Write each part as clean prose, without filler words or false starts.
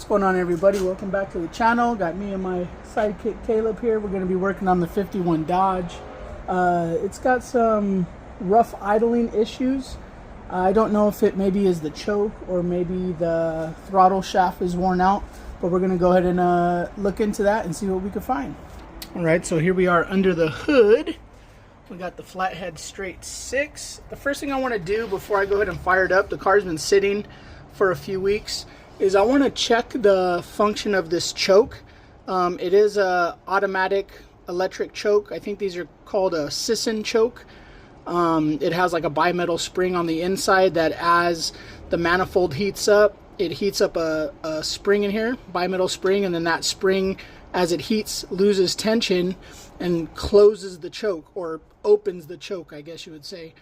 going on, everybody? Welcome back to the channel. Got me and my sidekick Caleb here. We're going to be working on the 51 Dodge. It's got some rough idling issues. I don't know if it maybe is the choke or maybe the throttle shaft is worn out, but we're going to go ahead and look into that and see what we can find. All right, so here we are under the hood. We got the flathead straight 6. The first thing I want to do before I go ahead and fire it up, the car's been sitting for a few weeks, is I want to check the function of this choke. It is a automatic electric choke. I think these are called a sisson choke. It has like a bimetal spring on the inside that as the manifold heats up, it heats up a spring in here, bimetal spring, and then that spring, as it heats, loses tension and closes the choke, or opens the choke, I guess you would say.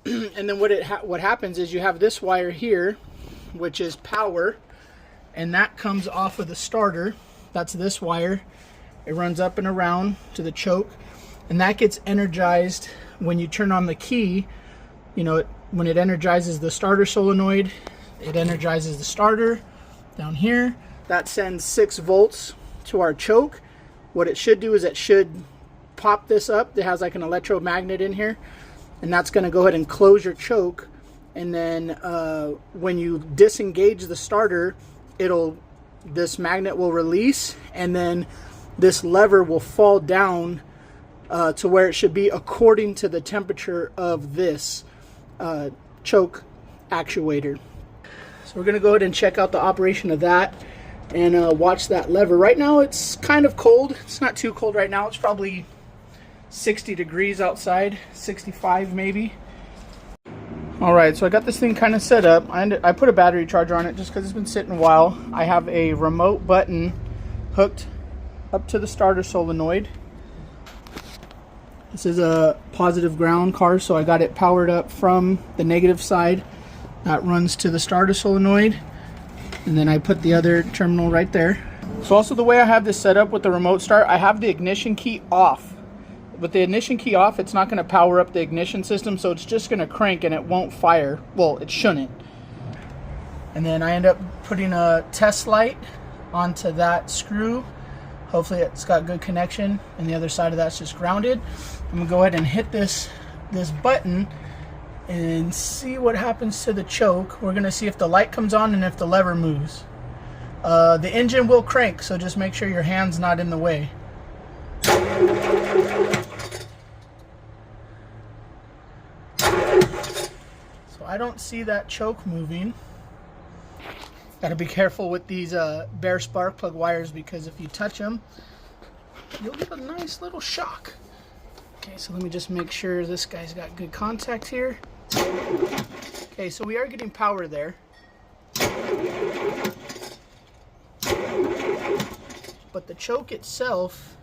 And then what happens is you have this wire here, which is power, and that comes off of the starter. That's this wire. It runs up and around to the choke, and that gets energized when you turn on the key. You know, when it energizes the starter solenoid, it energizes the starter down here. That sends 6 volts to our choke. What it should do is it should pop this up. It has like an electromagnet in here, and that's going to go ahead and close your choke. And then when you disengage the starter, this magnet will release, and then this lever will fall down to where it should be according to the temperature of this choke actuator. So we're going to go ahead and check out the operation of that and watch that lever. Right now it's kind of cold. It's not too cold right now. It's probably 60 degrees outside, 65 maybe. Alright, so I got this thing kind of set up. I put a battery charger on it just because it's been sitting a while. I have a remote button hooked up to the starter solenoid. This is a positive ground car, so I got it powered up from the negative side. That runs to the starter solenoid, and then I put the other terminal right there. So also the way I have this set up with the remote start, I have the ignition key off. With the ignition key off, it's not going to power up the ignition system, so it's just going to crank and it won't fire. Well, it shouldn't. And then I end up putting a test light onto that screw. Hopefully it's got good connection, and the other side of that's just grounded. I'm going to go ahead and hit this button and see what happens to the choke. We're going to see if the light comes on and if the lever moves. The engine will crank, so just make sure your hand's not in the way. I don't see that choke moving. Got to be careful with these bare spark plug wires, because if you touch them, you'll get a nice little shock. Okay, so let me just make sure this guy's got good contact here. Okay, so we are getting power there. But the choke itself,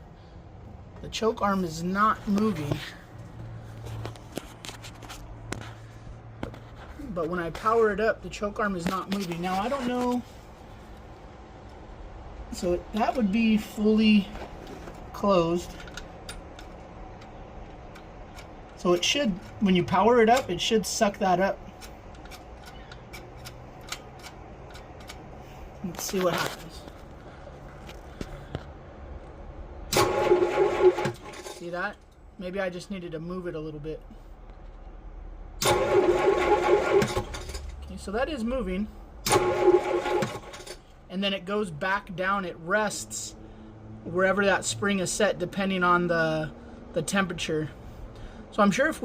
the choke arm is not moving. But when I power it up, the choke arm is not moving. Now, I don't know. So that would be fully closed. So it should, when you power it up, it should suck that up. Let's see what happens. See that? Maybe I just needed to move it a little bit. Okay, so that is moving, and then it goes back down. It rests wherever that spring is set, depending on the temperature. So I'm sure if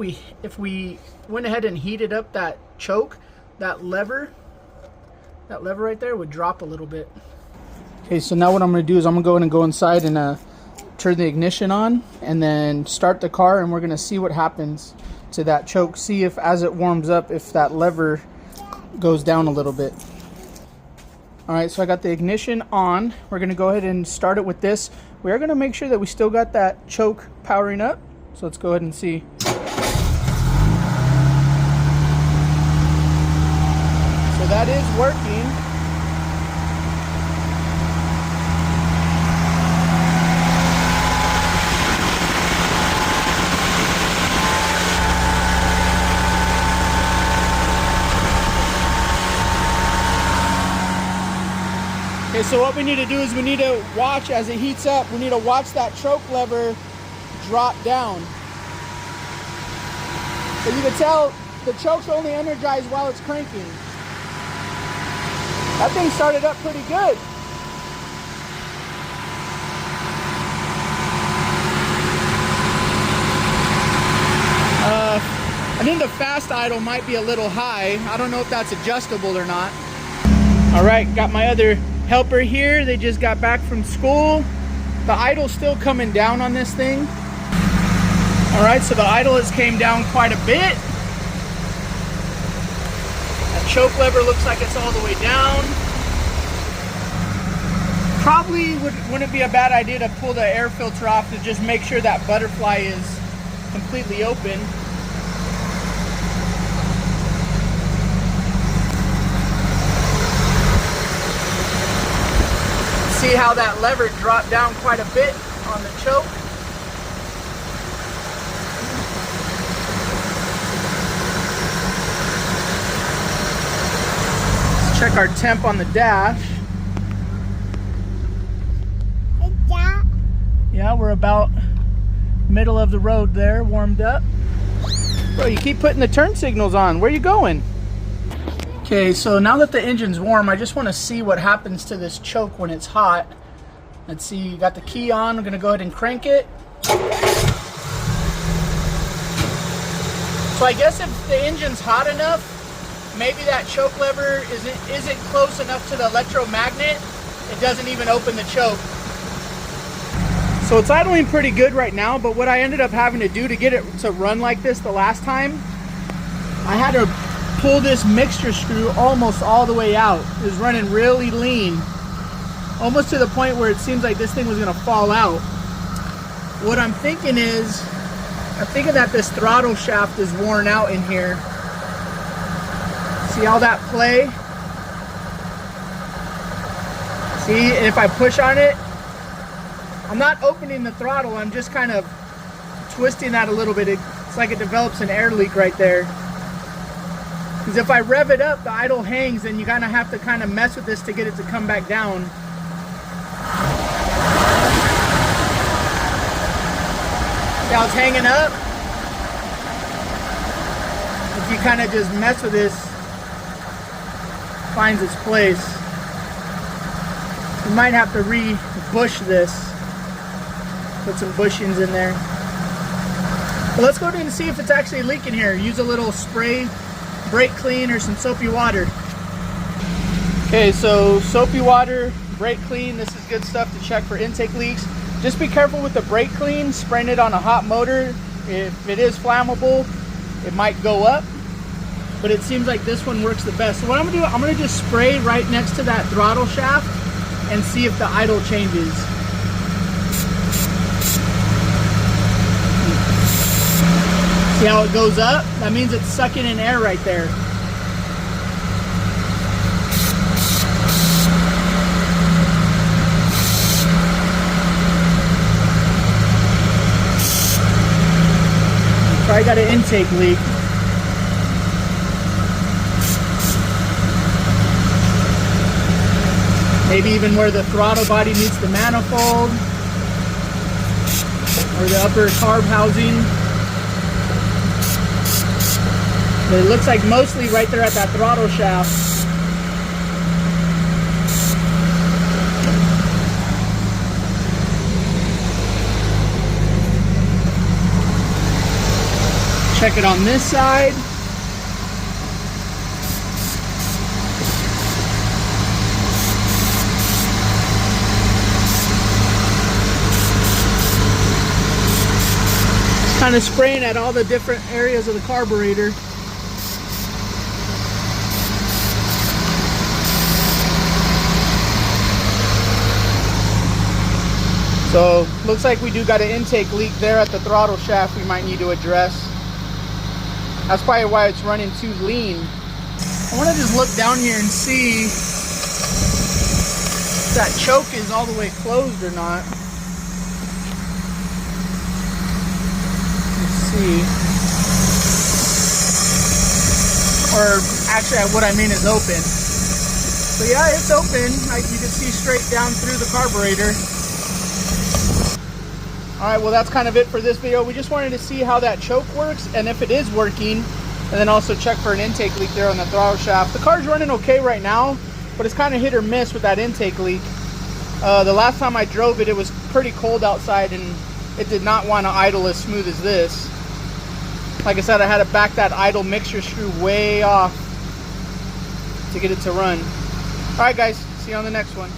we went ahead and heated up that choke, that lever right there would drop a little bit. Okay, so now what I'm going to do is I'm going to go inside and turn the ignition on, and then start the car, and we're going to see what happens to that choke. See if, as it warms up, if that lever goes down a little bit. Alright, so I got the ignition on. We're going to go ahead and start it with this. We are going to make sure that we still got that choke powering up. So let's go ahead and see. So that is working. Okay, so what we need to do is we need to watch as it heats up. We need to watch that choke lever drop down. So you can tell the choke's only energized while it's cranking. That thing started up pretty good. I think the fast idle might be a little high. I don't know if that's adjustable or not. All right, got my other helper here. They just got back from school. The idle's still coming down on this thing. All right, so the idle has came down quite a bit. That choke lever looks like it's all the way down. Probably wouldn't be a bad idea to pull the air filter off to just make sure that butterfly is completely open. See how that lever dropped down quite a bit on the choke. Let's check our temp on the dash. Yeah, we're about middle of the road there, warmed up. Bro, you keep putting the turn signals on. Where are you going? Okay, so now that the engine's warm, I just want to see what happens to this choke when it's hot. Let's see, you got the key on. I'm going to go ahead and crank it. So I guess if the engine's hot enough, maybe that choke lever isn't close enough to the electromagnet. It doesn't even open the choke. So it's idling pretty good right now, but what I ended up having to do to get it to run like this the last time, I had to pull this mixture screw almost all the way out. It was running really lean, almost to the point where it seems like this thing was gonna fall out. What I'm thinking is, I'm thinking that this throttle shaft is worn out in here. See all that play? See, and if I push on it, I'm not opening the throttle, I'm just kind of twisting that a little bit. It's like it develops an air leak right there. Because if I rev it up, the idle hangs, and you kind of have to kind of mess with this to get it to come back down. See how it's hanging up? If you kind of just mess with this, it finds its place. You might have to re-bush this. Put some bushings in there. But let's go ahead and see if it's actually leaking here. Use a little spray, brake clean, or some soapy water. Okay, so soapy water, brake clean, this is good stuff to check for intake leaks. Just be careful with the brake clean, spraying it on a hot motor. If it is flammable, it might go up, but it seems like this one works the best. So what I'm gonna do, I'm gonna just spray right next to that throttle shaft and see if the idle changes. See how it goes up? That means it's sucking in air right there. Probably got an intake leak. Maybe even where the throttle body meets the manifold, or the upper carb housing. But it looks like mostly right there at that throttle shaft. Check it on this side. Just kind of spraying at all the different areas of the carburetor. So looks like we do got an intake leak there at the throttle shaft we might need to address. That's probably why it's running too lean. I want to just look down here and see if that choke is all the way closed or not. Let's see. Or actually what I mean is open. So yeah, it's open. Like you can see straight down through the carburetor. All right, well that's kind of it for this video. We just wanted to see how that choke works and if it is working, and then also check for an intake leak there on the throttle shaft. The car's running okay right now, but it's kind of hit or miss with that intake leak. The last time I drove it, it was pretty cold outside and it did not want to idle as smooth as this. Like I said, I had to back that idle mixture screw way off to get it to run. All right, guys, see you on the next one.